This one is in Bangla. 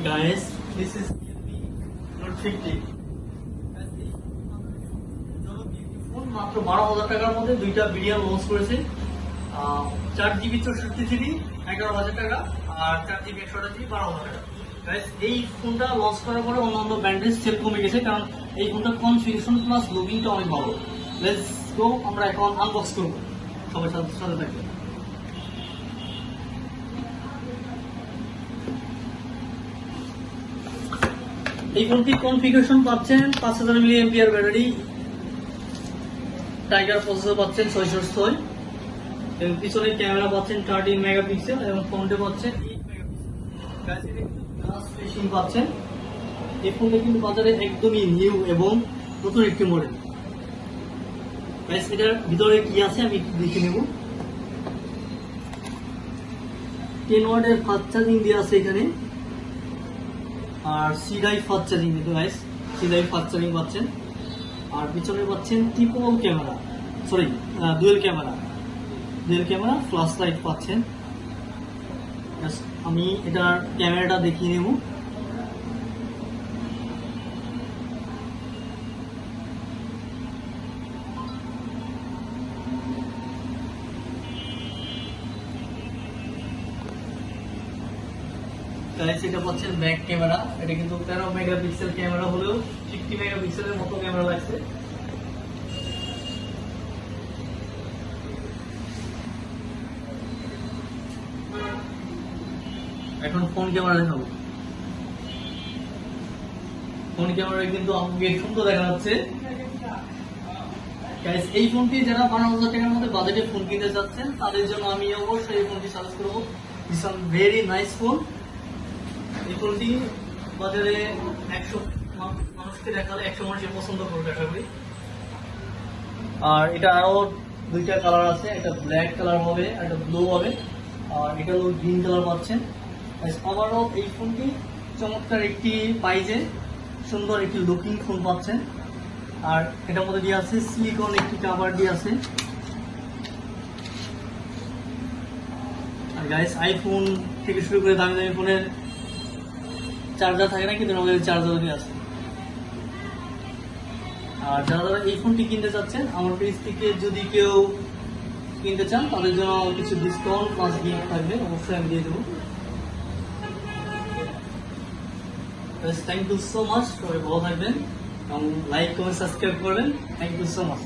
guys, this is Realme Note 50 phone মাত্র 12,000 টাকার মধ্যে দুইটা ভেরিয়েন্ট লঞ্চ করেছে। 4GB 64GB 11,000 টাকা আর 4GB 128GB 12,000 টাকা। গাইস, এই ফোনটা লঞ্চ করার পরে অন্যান্য ব্র্যান্ডের সেল কমে গেছে, কারণ এই ফোনটার কনফিগারেশন প্লাস লুকিংটা অনেক ভালো। লেটস গো, আমরা এখন আনবক্স করব, সবাই সাথে থাকবে। এই ফোনটির কনফিগারেশন পাচ্ছেন 5000 mAh ব্যাটারি, টাইগার প্রসেসর পাচ্ছেন 606, এবং পিছনের ক্যামেরা পাচ্ছেন 13 মেগাপিক্সেল এবং ফ্রন্টে পাচ্ছেন 8 মেগাপিক্সেল। গ্লাস ফিনিশিং পাচ্ছেন। এই ফোনটা কিন্তু বাজারে একদমই নিউ এবং নতুন একটি মডেল। গাইস, এটার ভিতরে কি আছে আমি দেখে নেব। 10 ওয়াটের ফাস্ট চার্জিং দেওয়া আছে এখানে, আর সি ড্রাইভ ফাস্ট চার্জিং দিতে guys, C drive fast charging পাচ্ছেন। আর পিছনে পাচ্ছেন triple camera, dual camera flash light পাচ্ছেন। আমি এটার ক্যামেরাটা দেখিয়ে নেব। এটা পাচ্ছেন ব্যাক ক্যামেরা, এটা কিন্তু 13 মেগাপিক্সেল ক্যামেরা হলেও 50 মেগাপিক্সেলের মতো ক্যামেরা লাগছে। এখন ফোন ক্যামেরা দেখাবো। ফোন ক্যামেরায় কিন্তু আমাকে সুন্দর দেখা যাচ্ছে। গাইস, এই ফোনটি যারা 12,000 টাকার মধ্যে বাজেটে ফোন কিনতে চাচ্ছেন তাদের জন্য আমি অবশ্যই এই ফোনটি সাজেস্ট করবো। This one very nice phone. এই ফোনটি বাজারে 100 মানুষকে দেখালে 100 মানুষের পছন্দ করবে আশা করি। আর এটা আরো দুইটা কালার আছে, একটা ব্ল্যাক কালার হবে, একটা ব্লু হবে, আর এটা হলো গ্রিন কালার পাচ্ছেন। ওভারঅল এই ফোনটি চমৎকার একটি প্রাইজে সুন্দর একটি লুকিং ফোন পাচ্ছেন। আর এটার মধ্যে দিয়ে আছে সিলিকন একটি কাভার দিয়ে আছে। আর গাইস, আইফোন থেকে শুরু করে দামি দামি ফোনের চার্জার থাকে না, কিন্তু আমাদের চার্জার দিয়ে আছে। আর যারা এই ফোনটি কিনতে চাচ্ছেন আমার পেজ থেকে যদি কেউ কিনতে চান তাদের জন্য কিছু ডিসকাউন্ট প্লাস গিফট থাকবে, অবশ্যই আমি দিয়ে দেবো। থ্যাংক ইউ সো মাচ, সবাই ভালো থাকবেন এবং লাইক কমেন্ট সাবস্ক্রাইব করবেন। Thank you so much.